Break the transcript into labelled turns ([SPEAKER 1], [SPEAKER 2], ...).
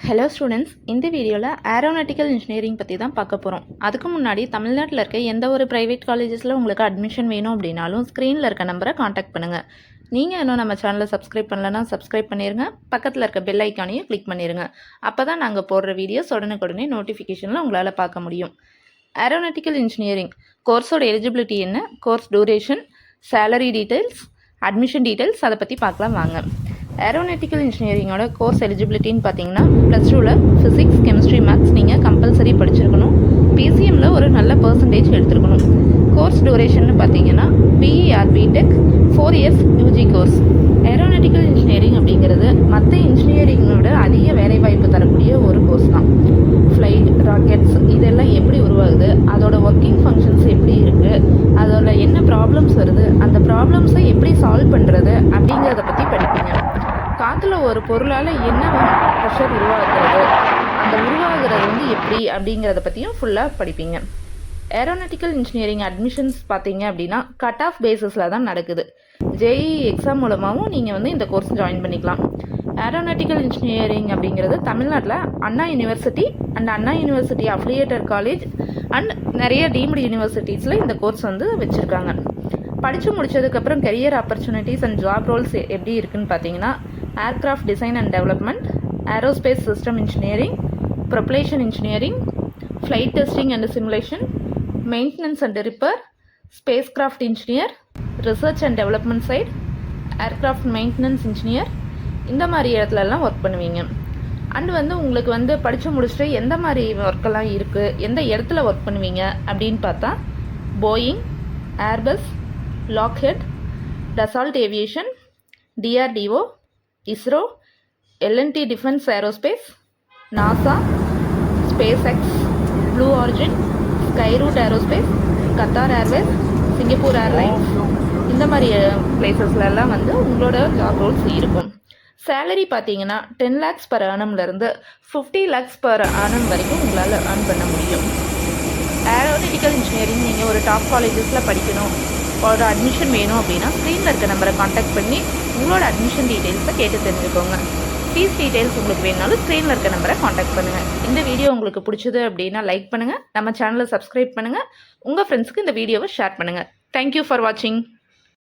[SPEAKER 1] Hello students, இந்த வீடியோவில் aeronautical engineering பற்றி தான் பார்க்க போகிறோம். அதுக்கு முன்னாடி தமிழ்நாட்டில் இருக்க எந்த ஒரு ப்ரைவேட் காலேஜஸில் உங்களுக்கு அட்மிஷன் வேணும் அப்படின்னாலும் ஸ்க்ரீனில் இருக்க நம்பரை காண்டாக்ட் பண்ணுங்கள். நீங்கள் இன்னும் நம்ம சேனலை சப்ஸ்கிரைப் பண்ணலன்னா சப்ஸ்கிரைப் பண்ணிடுங்க. பக்கத்தில் இருக்க பெல் ஐக்கானையும் கிளிக் பண்ணிடுங்க. அப்போ தான் நாங்கள் போடுற வீடியோஸ் உடனுக்குடனே நோட்டிஃபிகேஷனில் உங்களால் பார்க்க முடியும். ஏரோநாட்டிக்கல் இன்ஜினியரிங் கோர்ஸோட எலிஜிபிலிட்டி என்ன, course duration, salary details, admission details அதை பற்றி பார்க்கலாம் வாங்க. ஏரோநாட்டிக்கல் இன்ஜினியரிங்கோட கோர்ஸ் எலிஜிபிலிட்டின்னு பார்த்தீங்கன்னா +2ல் ஃபிசிக்ஸ், கெமிஸ்ட்ரி, மேத்ஸ் நீங்கள் கம்பல்சரி படிச்சிருக்கணும். பிசிஎம்மில் ஒரு நல்ல பர்சன்டேஜ் எடுத்துருக்கணும். கோர்ஸ் டூரேஷன் பார்த்தீங்கன்னா BE or BTech 4 years UG course. Aeronautical engineering அப்படிங்கிறது மற்ற இன்ஜினியரிங்கோட அதிக வேலைவாய்ப்பு தரக்கூடிய ஒரு கோர்ஸ் தான். ஃப்ளைட், ராக்கெட்ஸ் இதெல்லாம் எப்படி உருவாகுது, அதோட ஒர்க்கிங் ஃபங்க்ஷன்ஸ் எப்படி இருக்குது, அதோட என்ன ப்ராப்ளம்ஸ் வருது, அந்த ப்ராப்ளம்ஸை எப்படி சால்வ் பண்ணுறது அப்படிங்கிறத பற்றி படிப்பீங்க. காற்றுல ஒரு பொருளால் என்ன ப்ரெஷர் உருவாகிறது, அந்த உருவாகிறது எப்படி அப்படிங்கிறத பற்றியும் ஃபுல்லாக படிப்பீங்க. ஏரோநாட்டிக்கல் இன்ஜினியரிங் அட்மிஷன்ஸ் பார்த்தீங்க அப்படின்னா கட் ஆஃப் பேஸஸில் தான் நடக்குது. ஜேஇ எக்ஸாம் மூலமாகவும் நீங்கள் இந்த கோர்ஸ் ஜாயின் பண்ணிக்கலாம். ஏரோநாட்டிக்கல் இன்ஜினியரிங் அப்படிங்கிறது தமிழ்நாட்டில் Anna university and Anna university affiliated college and நிறைய டீம்டு யூனிவர்சிட்டிஸில் இந்த கோர்ஸ் வச்சுருக்காங்க. படித்து முடித்ததுக்கப்புறம் career opportunities and job roles எப்படி இருக்குதுன்னு பார்த்தீங்கன்னா aircraft design and development, aerospace system engineering, propulsion engineering, flight testing and simulation, maintenance and repair, spacecraft engineer, research and development side, aircraft maintenance engineer, இந்த மாதிரி இடத்துலலாம் work பண்ணுவீங்க. And உங்களுக்கு படித்து முடிச்சுட்டு எந்த மாதிரி ஒர்க்கெல்லாம் இருக்குது, எந்த இடத்துல ஒர்க் பண்ணுவீங்க அப்படின்னு பார்த்தா Boeing, Airbus, Lockheed, Dassault aviation, DRDO, ISRO, L and T defence aerospace, NASA, SpaceX, blue origin, Skyroot aerospace, Qatar airways, Singapore airlines, இந்த மாதிரி பிளேசஸ்லாம் உங்களோட ஜாப் ரோல்ஸ் இருக்கும். சேலரி பார்த்தீங்கன்னா 10 lakhs per annumலேருந்து 50 lakhs per annum வரைக்கும் உங்களால் earn பண்ண முடியும். ஏரோநாட்டிக்கல் இன்ஜினியரிங் நீங்கள் ஒரு டாப் காலேஜஸில் படிக்கணும், ஒரு அட்மிஷன் வேணும் அப்படின்னா ஸ்க்ரீனில் இருக்க நம்பரை காண்டாக்ட் பண்ணி உங்களோட அட்மிஷன் டீட்டெயில்ஸை கேட்டு தெரிஞ்சுக்கோங்க. ஃபீஸ் டீட்டெயில்ஸ் உங்களுக்கு வேணுனாலும் ஸ்க்ரீனில் இருக்க நம்பரை காண்டாக்ட் பண்ணுங்கள். இந்த வீடியோ உங்களுக்கு பிடிச்சது அப்படின்னா லைக் பண்ணுங்கள், நம்ம சேனலை சப்ஸ்கிரைப் பண்ணுங்கள், உங்கள் ஃப்ரெண்ட்ஸுக்கு இந்த வீடியோவை ஷேர் பண்ணுங்கள். தேங்க்யூ ஃபார் வாட்சிங்.